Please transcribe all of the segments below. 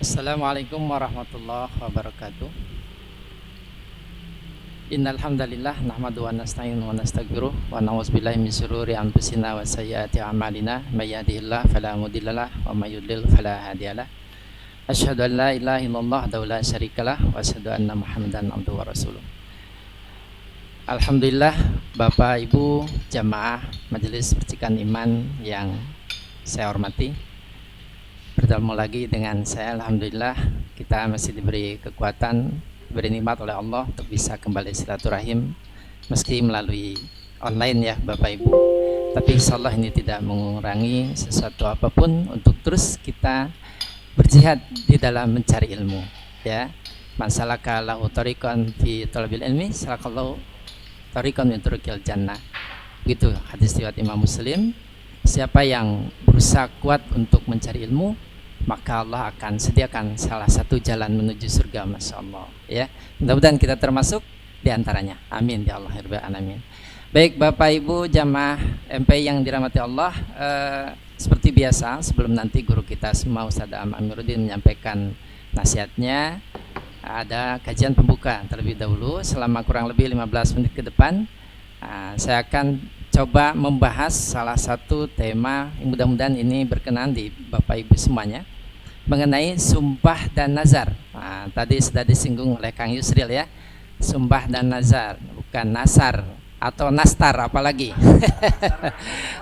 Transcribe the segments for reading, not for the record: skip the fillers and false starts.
Assalamualaikum warahmatullahi wabarakatuh. Innal hamdalillah nahmaduhu wa nasta'inuhu wa nastaghfiruh wa na'udzubillahi min syururi anfusina wa sayyiati a'malina may yahdihillahu fala mudhillalah wa may yudlil fala hadiyalah. Asyhadu an la ilaha illallah wahdahu la syarikalah wa asyhadu anna Muhammadan abduhu wa rasuluh. Alhamdulillah, Bapak Ibu jamaah Majelis Percikan Iman yang saya hormati, bertemu lagi dengan saya. Alhamdulillah kita masih diberi kekuatan, diberi nikmat oleh Allah untuk bisa kembali silaturahim meski melalui online ya Bapak Ibu. Tapi insyaallah ini tidak mengurangi sesuatu apapun untuk terus kita berjihad di dalam mencari ilmu ya. Man salaka lahu tariqan fi talabil ilmi salakallahu tariqan min turuqil jannah. Begitu hadis riwayat Imam Muslim. Siapa yang berusaha kuat untuk mencari ilmu, maka Allah akan sediakan salah satu jalan menuju surga, masya Allah ya. Mudah-mudahan kita termasuk diantaranya, amin ya Allah ya alamin. Baik Bapak Ibu jamaah MP yang dirahmati Allah, seperti biasa sebelum nanti guru kita semua Ustaz Amiruddin menyampaikan nasihatnya, ada kajian pembuka terlebih dahulu selama kurang lebih 15 menit ke depan. Saya akan coba membahas salah satu tema yang mudah-mudahan ini berkenan di Bapak Ibu semuanya, mengenai sumpah dan nazar. Tadi sudah disinggung oleh Kang Yusril ya, sumpah dan nazar, bukan nasar atau nastar apalagi.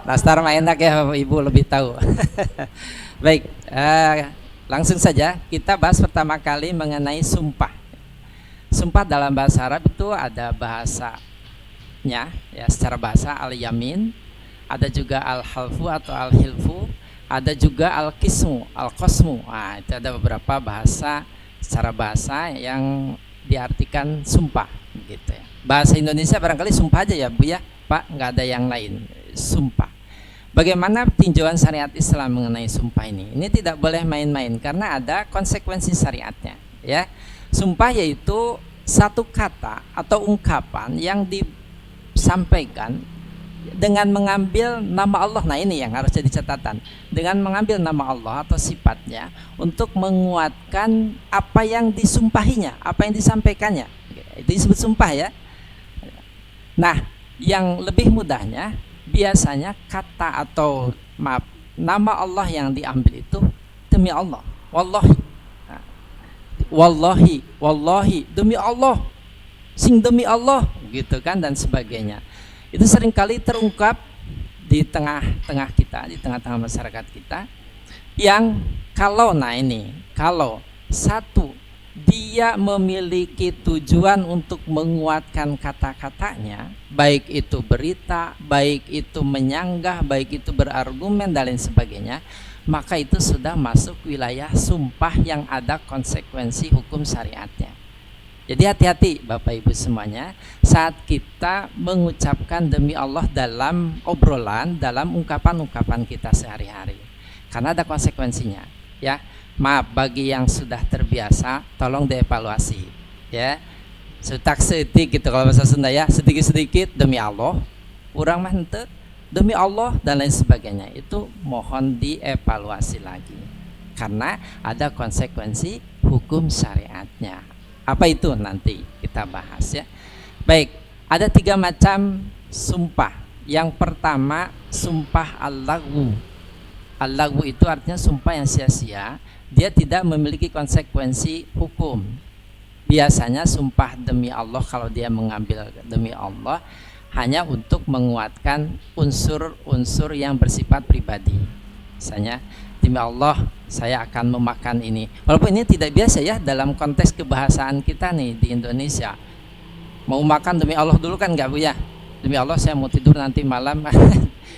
Nastar mah enak ya, Bapak Ibu lebih tahu. Baik, langsung saja kita bahas pertama kali mengenai sumpah. Sumpah dalam bahasa Arab itu ada bahasanya ya, secara bahasa al-yamin, ada juga al-halfu atau al-hilfu, ada juga al-qismu, al-qasmu. Itu ada beberapa bahasa secara bahasa yang diartikan sumpah gitu ya. Bahasa Indonesia barangkali sumpah aja ya Bu ya, Pak, nggak ada yang lain, sumpah. Bagaimana tinjauan syariat Islam mengenai sumpah ini? Ini tidak boleh main-main karena ada konsekuensi syariatnya ya. Sumpah yaitu satu kata atau ungkapan yang disampaikan dengan mengambil nama Allah. Nah ini yang harus jadi catatan, dengan mengambil nama Allah atau sifatnya untuk menguatkan apa yang disumpahinya, apa yang disampaikannya, itu disebut sumpah ya. Nah yang lebih mudahnya, biasanya kata atau maaf, nama Allah yang diambil itu demi Allah, wallahi, wallahi, wallahi, demi Allah, sing demi Allah gitu kan, dan sebagainya. Itu seringkali terungkap di tengah-tengah kita, di tengah-tengah masyarakat kita, yang kalau kalau satu, dia memiliki tujuan untuk menguatkan kata-katanya, baik itu berita, baik itu menyanggah, baik itu berargumen dan lain sebagainya, maka itu sudah masuk wilayah sumpah yang ada konsekuensi hukum syariatnya. Jadi hati-hati Bapak Ibu semuanya saat kita mengucapkan demi Allah dalam obrolan, dalam ungkapan-ungkapan kita sehari-hari, karena ada konsekuensinya ya. Maaf bagi yang sudah terbiasa, tolong dievaluasi ya. Setak setik gitu kalau bahasa Sunda ya, sedikit-sedikit demi Allah, kurang mah henteu demi Allah dan lain sebagainya, itu mohon dievaluasi lagi karena ada konsekuensi hukum syariatnya. Apa itu nanti kita bahas ya. Baik, ada 3 macam sumpah. Yang pertama sumpah al-lagwu. Al-lagwu itu artinya sumpah yang sia-sia, dia tidak memiliki konsekuensi hukum. Biasanya sumpah demi Allah, kalau dia mengambil demi Allah hanya untuk menguatkan unsur-unsur yang bersifat pribadi. Misalnya demi Allah saya akan memakan ini, walaupun ini tidak biasa ya dalam konteks kebahasaan kita nih di Indonesia. Mau makan demi Allah dulu kan nggak Bu ya, demi Allah saya mau tidur nanti malam.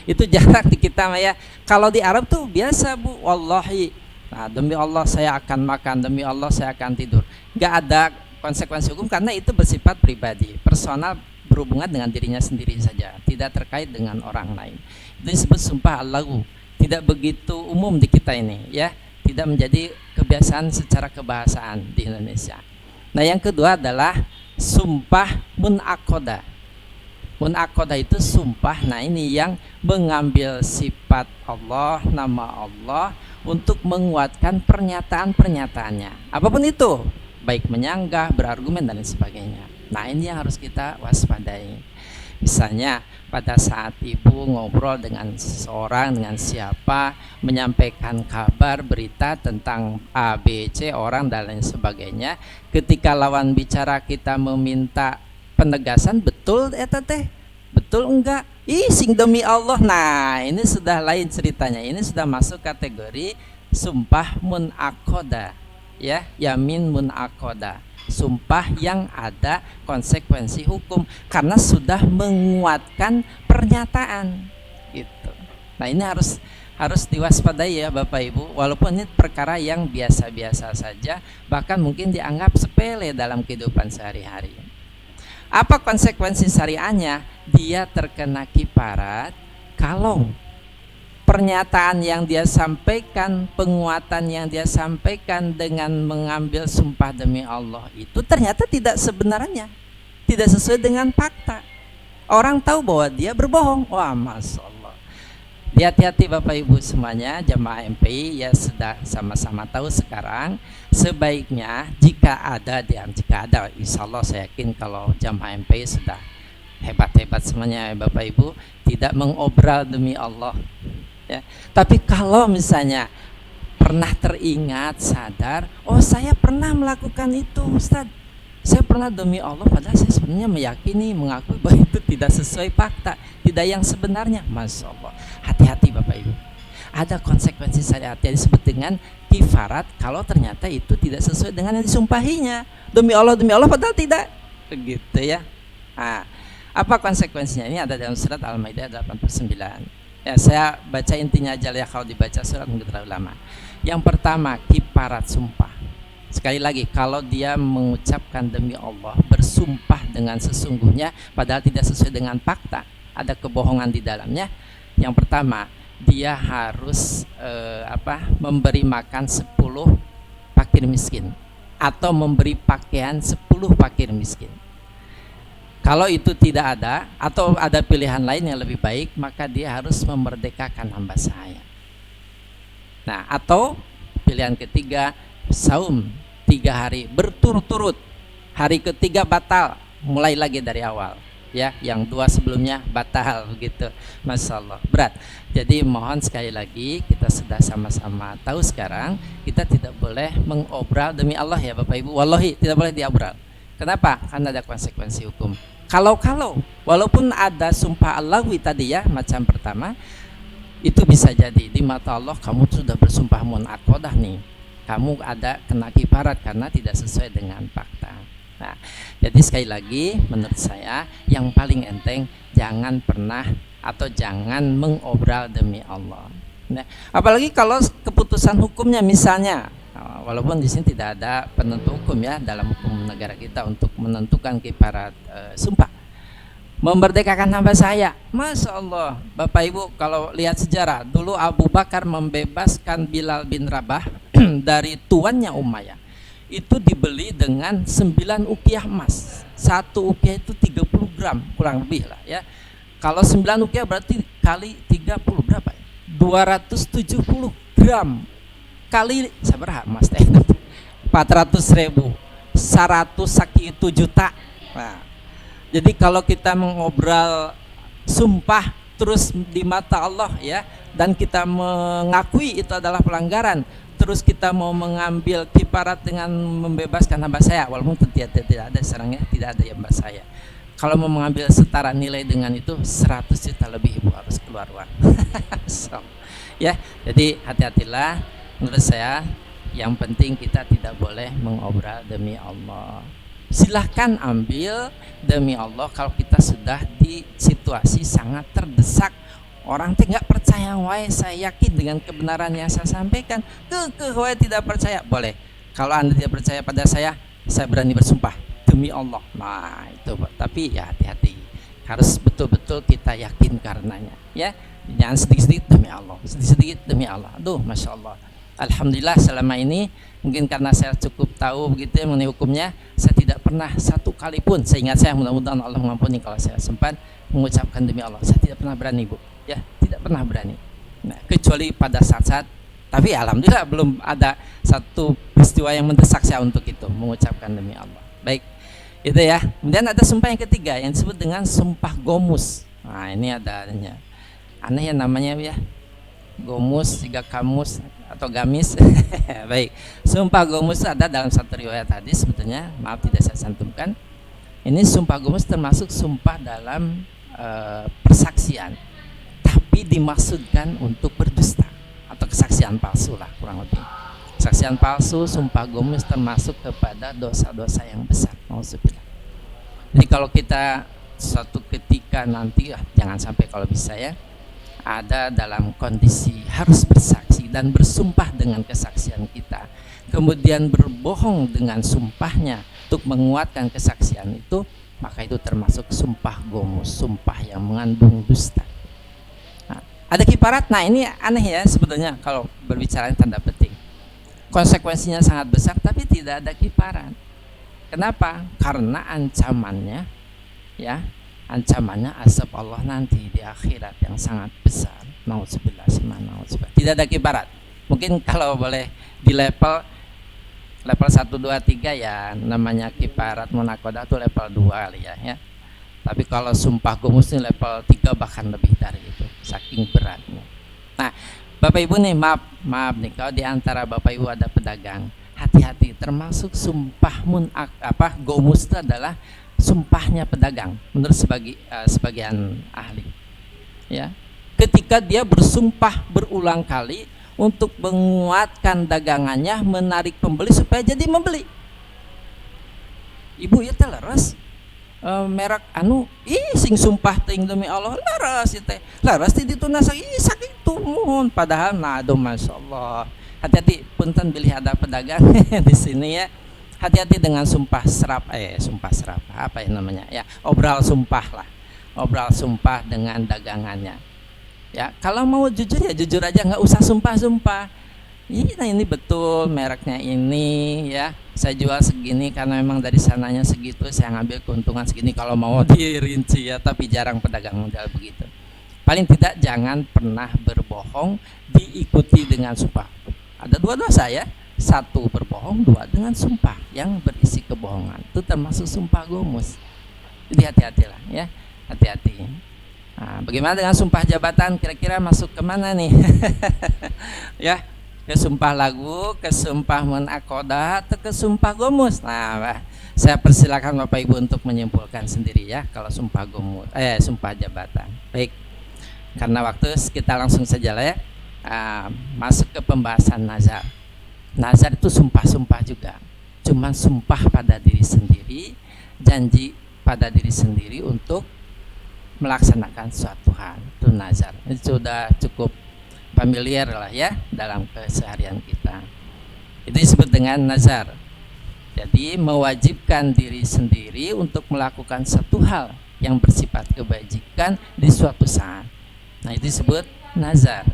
Itu jarang di kita ya. Kalau di Arab tuh biasa Bu, wallahi, nah, demi Allah saya akan makan, demi Allah saya akan tidur. Nggak ada konsekuensi hukum karena itu bersifat pribadi, personal, berhubungan dengan dirinya sendiri saja, tidak terkait dengan orang lain. Itu disebut sumpah al-lagwu. Tidak begitu umum di kita ini ya, tidak menjadi kebiasaan secara kebahasaan di Indonesia. Nah yang kedua adalah sumpah munaqadah. Munaqadah itu sumpah, nah ini yang mengambil sifat Allah, nama Allah untuk menguatkan pernyataan-pernyataannya. Apapun itu, baik menyanggah, berargumen dan lain sebagainya. Nah, ini yang harus kita waspadai. Misalnya pada saat ibu ngobrol dengan seseorang, dengan siapa, menyampaikan kabar, berita tentang A, B, C, orang dan lain sebagainya, ketika lawan bicara kita meminta penegasan, betul eta teh, betul enggak, sing demi Allah. Nah, ini sudah lain ceritanya, ini sudah masuk kategori sumpah munakoda, ya, yamin munakoda, sumpah yang ada konsekuensi hukum karena sudah menguatkan pernyataan gitu. Nah, ini harus diwaspadai ya Bapak Ibu, walaupun ini perkara yang biasa-biasa saja, bahkan mungkin dianggap sepele dalam kehidupan sehari-hari. Apa konsekuensi syariahnya? Dia terkena kifarat kalau pernyataan yang dia sampaikan, penguatan yang dia sampaikan dengan mengambil sumpah demi Allah itu ternyata tidak sebenarnya, tidak sesuai dengan fakta. Orang tahu bahwa dia berbohong. Wah, Masya Allah. Hati-hati Bapak Ibu semuanya, jamaah MPI ya, sudah sama-sama tahu sekarang. Sebaiknya jika ada, insya Allah saya yakin kalau jamaah MPI sudah hebat-hebat semuanya ya Bapak Ibu, tidak mengobral demi Allah. Ya. Tapi kalau misalnya pernah teringat, sadar, oh saya pernah melakukan itu Ustaz, saya pernah demi Allah, padahal saya sebenarnya meyakini, mengakui bahwa itu tidak sesuai fakta, tidak yang sebenarnya. Masya Allah, hati-hati Bapak Ibu, ada konsekuensi syariat yang disebut dengan kifarat kalau ternyata itu tidak sesuai dengan yang disumpahinya, demi Allah padahal tidak, begitu ya. Nah, apa konsekuensinya? Ini ada dalam surat Al-Maidah 89. Ya, saya baca intinya aja ya, kalau dibaca surat mungkin terlalu lama. Yang pertama, kifarat sumpah. Sekali lagi, kalau dia mengucapkan demi Allah, bersumpah dengan sesungguhnya padahal tidak sesuai dengan fakta, ada kebohongan di dalamnya. Yang pertama, dia harus memberi makan 10 fakir miskin atau memberi pakaian 10 fakir miskin. Kalau itu tidak ada atau ada pilihan lain yang lebih baik, maka dia harus memerdekakan hamba sahaya. Nah, atau pilihan ketiga, saum 3 hari berturut-turut, hari ketiga batal, mulai lagi dari awal ya, yang 2 sebelumnya batal, begitu. Masya Allah, berat. Jadi mohon sekali lagi, kita sudah sama-sama tahu sekarang, kita tidak boleh mengobral demi Allah ya Bapak Ibu, wallahi tidak boleh diobral. Kenapa? Karena ada konsekuensi hukum. Kalau walaupun ada sumpah Allawi tadi ya, macam pertama, itu bisa jadi di mata Allah kamu sudah bersumpah munakodah nih, kamu ada kena kifarat karena tidak sesuai dengan fakta. Nah, jadi sekali lagi menurut saya yang paling enteng, jangan pernah atau jangan mengobral demi Allah. Nah, apalagi kalau keputusan hukumnya misalnya, walaupun di sini tidak ada penentu hukum ya dalam hukum negara kita untuk menentukan kifarat sumpah. Memerdekakan hamba saya, Masya Allah Bapak Ibu, kalau lihat sejarah, dulu Abu Bakar membebaskan Bilal bin Rabah dari tuannya Umayyah. Itu dibeli dengan 9 ukiah emas. 1 ukiah itu 30 gram kurang lebih lah ya. Kalau 9 ukiah berarti kali 30 berapa ya? 270 gram kali seberapa mas teh? 400.000, 101 juta. Nah, jadi kalau kita mengobral sumpah terus di mata Allah ya, dan kita mengakui itu adalah pelanggaran, terus kita mau mengambil kifarat dengan membebaskan hamba saya, walaupun tidak ada sarangnya, tidak ada ya hamba saya. Kalau mau mengambil setara nilai dengan itu 100 juta lebih Ibu harus keluar uang. So, ya, jadi hati-hatilah. Menurut saya yang penting kita tidak boleh mengobral demi Allah. Silahkan ambil demi Allah kalau kita sudah di situasi sangat terdesak. Orang tidak percaya, wae saya yakin dengan kebenaran yang saya sampaikan, wae tidak percaya, boleh. Kalau Anda tidak percaya pada saya berani bersumpah demi Allah. Nah itu, tapi ya hati-hati, harus betul-betul kita yakin karenanya ya. Jangan sedikit-sedikit demi Allah, sedikit-sedikit demi Allah. Aduh, Masya Allah, alhamdulillah selama ini mungkin karena saya cukup tahu begitu ya mengenai hukumnya, saya tidak pernah satu kali pun, seingat saya, mudah-mudahan Allah mengampuni kalau saya sempat mengucapkan demi Allah, saya tidak pernah berani Bu ya, tidak pernah berani. Nah, kecuali pada saat-saat Tapi alhamdulillah belum ada satu peristiwa yang mendesak saya untuk itu, mengucapkan demi Allah. Baik, itu ya. Kemudian ada sumpah yang ketiga yang disebut dengan sumpah gomus. Nah, ini adanya aneh ya namanya ya, gomus, tiga kamus atau gamis. Baik, sumpah gomus ada dalam satu riwayat hadis sebetulnya, maaf tidak saya santumkan. Ini sumpah gomus termasuk sumpah dalam persaksian, tapi dimaksudkan untuk berdusta atau kesaksian palsu lah kurang lebih. Kesaksian palsu, sumpah gomus termasuk kepada dosa-dosa yang besar. Maksudnya. Jadi kalau kita suatu ketika nanti, jangan sampai kalau bisa ya, ada dalam kondisi harus bersaksi dan bersumpah dengan kesaksian kita, kemudian berbohong dengan sumpahnya untuk menguatkan kesaksian itu, maka itu termasuk sumpah gomus, sumpah yang mengandung dusta. Nah, ada kifarat. Nah, ini aneh ya sebetulnya kalau berbicara tanda petik. Konsekuensinya sangat besar tapi tidak ada kifarat. Kenapa? Karena ancamannya ya, ancamannya azab Allah nanti di akhirat yang sangat besar. Nauzubillah. Tidak ada kifarat. Mungkin kalau boleh di level 1, 2, 3 ya namanya kifarat munakodah itu level 2 kali ya. Tapi kalau sumpah gomus ini level 3 bahkan lebih dari itu, saking beratnya. Nah, Bapak Ibu nih, maaf nih, kalau di antara Bapak Ibu ada pedagang, hati-hati, termasuk sumpah gomus itu adalah sumpahnya pedagang menurut sebagian ahli. Ya, ketika dia bersumpah berulang kali untuk menguatkan dagangannya, menarik pembeli supaya jadi membeli. Ibu ya leres merek sing sumpah ting demi Allah laras teh laras ti dituna sakit tumun padahal aduh masyaallah. Hati-hati punten bilih ada pedagang di sini ya, hati-hati dengan sumpah serap apa ya namanya ya, obral sumpah dengan dagangannya ya. Kalau mau jujur ya jujur aja, nggak usah sumpah. Ini betul mereknya ini ya, saya jual segini karena memang dari sananya segitu, saya ngambil keuntungan segini. Kalau mau dirinci ya, tapi jarang pedagang modal begitu. Paling tidak jangan pernah berbohong diikuti dengan sumpah. Ada 2 dosa ya, 1 berbohong, 2 dengan sumpah yang berisi kebohongan, itu termasuk sumpah gomus. Jadi hati-hatilah ya, hati-hati. Nah, bagaimana dengan sumpah jabatan, kira-kira masuk kemana nih? Ya, ke sumpah lagu, ke sumpah munakodah, atau ke sumpah gomus. Nah, saya persilakan Bapak Ibu untuk menyimpulkan sendiri ya kalau sumpah gomus, sumpah jabatan. Baik, karena waktu kita langsung saja lah ya, masuk ke pembahasan nazar. Nazar itu sumpah-sumpah juga, cuman sumpah pada diri sendiri, janji pada diri sendiri untuk melaksanakan suatu hal, itu nazar. Itu sudah cukup familiar lah ya dalam keseharian kita. Itu disebut dengan nazar. Jadi mewajibkan diri sendiri untuk melakukan satu hal yang bersifat kebajikan di suatu saat. Nah, itu disebut nazar.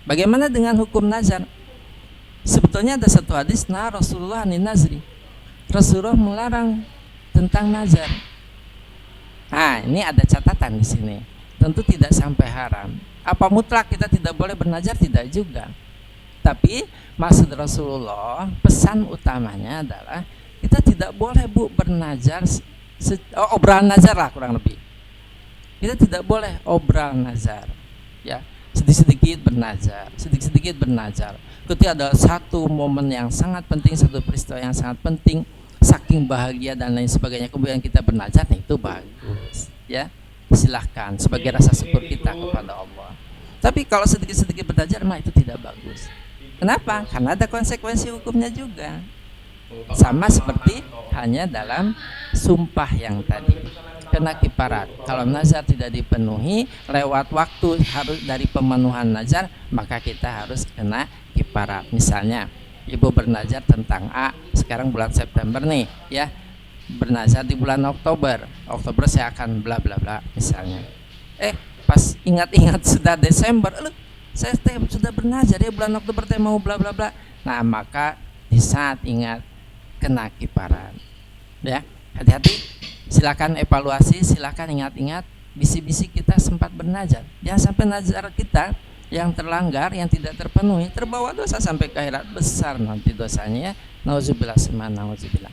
Bagaimana dengan hukum nazar? Sebetulnya ada satu hadis Rasulullah anin nazri. Rasulullah melarang tentang nazar. Nah, ini ada catatan di sini. Tentu tidak sampai haram. Apa mutlak kita tidak boleh bernazar? Tidak juga. Tapi maksud Rasulullah, pesan utamanya adalah kita tidak boleh bernazar, obral nazar lah kurang lebih. Kita tidak boleh obral nazar, ya, sedikit-sedikit bernazar. Ketika ada satu momen yang sangat penting, satu peristiwa yang sangat penting, saking bahagia dan lain sebagainya, kemudian kita bernazar, nah itu bagus, ya. Silahkan sebagai rasa syukur kita kepada Allah. Tapi kalau sedikit-sedikit bernazar mah itu tidak bagus. Kenapa? Karena ada konsekuensi hukumnya juga. Sama seperti hanya dalam sumpah yang tadi, kena kifarat. Kalau nazar tidak dipenuhi lewat waktu harus dari pemenuhan nazar, maka kita harus kena kifarat. Misalnya ibu bernazar tentang A, sekarang bulan September nih ya, bernazar di bulan Oktober saya akan bla bla bla misalnya. Pas ingat-ingat sudah Desember, saya sudah bernazar ya bulan Oktober saya mau bla bla bla. Nah, maka di saat ingat kena kifarat. Ya, hati-hati. Silakan evaluasi, silakan ingat-ingat bisi-bisi kita sempat bernazar. Jangan sampai nazar kita yang terlanggar, yang tidak terpenuhi, terbawa dosa sampai ke akhirat, besar nanti dosanya ya. Nauzubillah semana nauzubillah.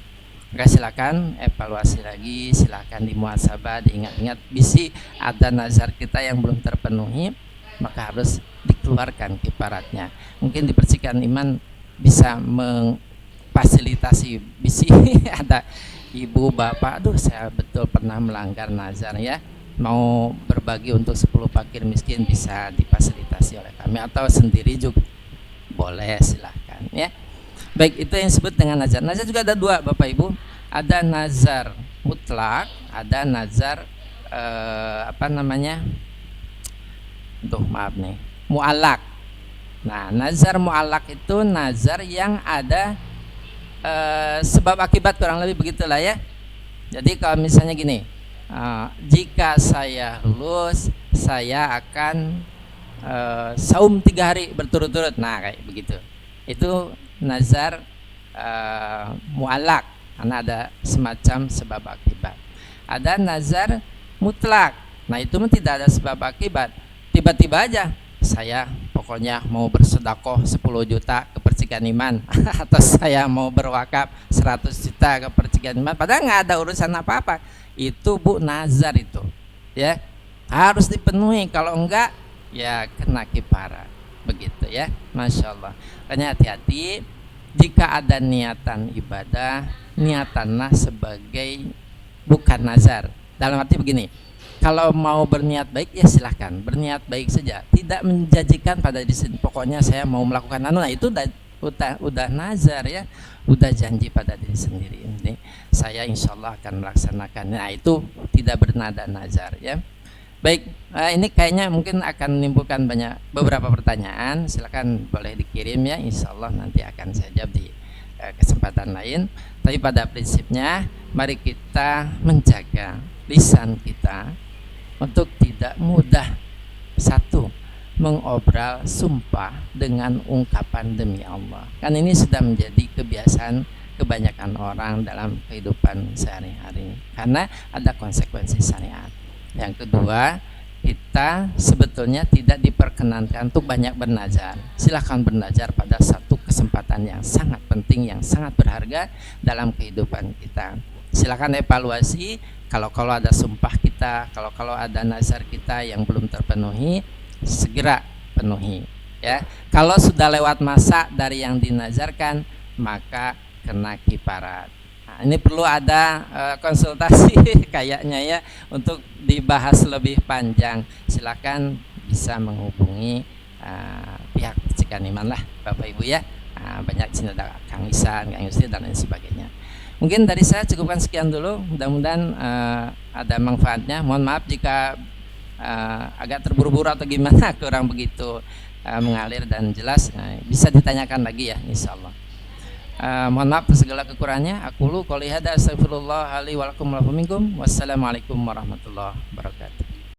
Maka silakan evaluasi lagi, silakan dimuhasabah, diingat-ingat, bisi ada nazar kita yang belum terpenuhi, maka harus dikeluarkan kiparatnya. Mungkin di percikan iman bisa memfasilitasi bisi ada ibu bapak, aduh saya betul pernah melanggar nazar ya, mau berbagi untuk 10 fakir miskin, bisa difasilitasi oleh kami atau sendiri juga boleh, silahkan ya. Baik, itu yang disebut dengan nazar. Nazar juga ada dua Bapak Ibu, ada nazar mutlak, ada nazar maaf nih, mu'alak. Nah, nazar mu'alak itu nazar yang ada sebab akibat, kurang lebih begitulah ya. Jadi kalau misalnya gini, jika saya lulus, saya akan saum 3 hari berturut-turut. Nah, kayak begitu. Itu nazar mu'alak, karena ada semacam sebab akibat. Ada nazar mutlak. Nah, itu tidak ada sebab akibat. Tiba-tiba aja saya pokoknya mau bersedekah 10 juta ke percikan iman atau saya mau berwakaf 100 juta ke percikan iman, padahal nggak ada urusan apa-apa. Itu Bu, nazar itu ya harus dipenuhi, kalau enggak ya kena kifarat, begitu ya. Masya Allah. Makanya hati-hati, jika ada niatan ibadah, niatanlah sebagai bukan nazar. Dalam arti begini, kalau mau berniat baik ya silahkan berniat baik saja, tidak menjanjikan pada diri sendiri pokoknya saya mau melakukan nah itu udah nazar ya, udah janji pada diri sendiri, ini saya insya Allah akan melaksanakan. Nah, itu tidak bernada nazar ya. Baik, ini kayaknya mungkin akan menimbulkan beberapa pertanyaan, silakan boleh dikirim ya, insya Allah nanti akan saya jawab di kesempatan lain. Tapi pada prinsipnya mari kita menjaga lisan kita untuk tidak mudah satu mengobral sumpah dengan ungkapan demi Allah. Kan ini sudah menjadi kebiasaan kebanyakan orang dalam kehidupan sehari-hari karena ada konsekuensi syariat. Yang kedua, kita sebetulnya tidak diperkenankan untuk banyak bernazar. Silahkan bernazar pada satu kesempatan yang sangat penting, yang sangat berharga dalam kehidupan kita. Silahkan evaluasi, kalau ada sumpah kita, kalau ada nazar kita yang belum terpenuhi, segera penuhi ya. Kalau sudah lewat masa dari yang dinazarkan, maka kena kifarat. Nah, ini perlu ada konsultasi kayaknya ya untuk dibahas lebih panjang. Silakan bisa menghubungi pihak percikan iman lah Bapak Ibu ya. Banyak sini ada Kang Isan, Kang Yusri dan lain sebagainya. Mungkin dari saya cukupkan sekian dulu. Mudah-mudahan ada manfaatnya. Mohon maaf jika agak terburu-buru atau gimana, kurang begitu mengalir dan jelas. Bisa ditanyakan lagi ya, insya Allah. Mohon maaf segala kekurangannya. Aku lu qouli hadza, astagfirullah li wa lakum wa lakum minkum. Wassalamualaikum warahmatullahi wabarakatuh.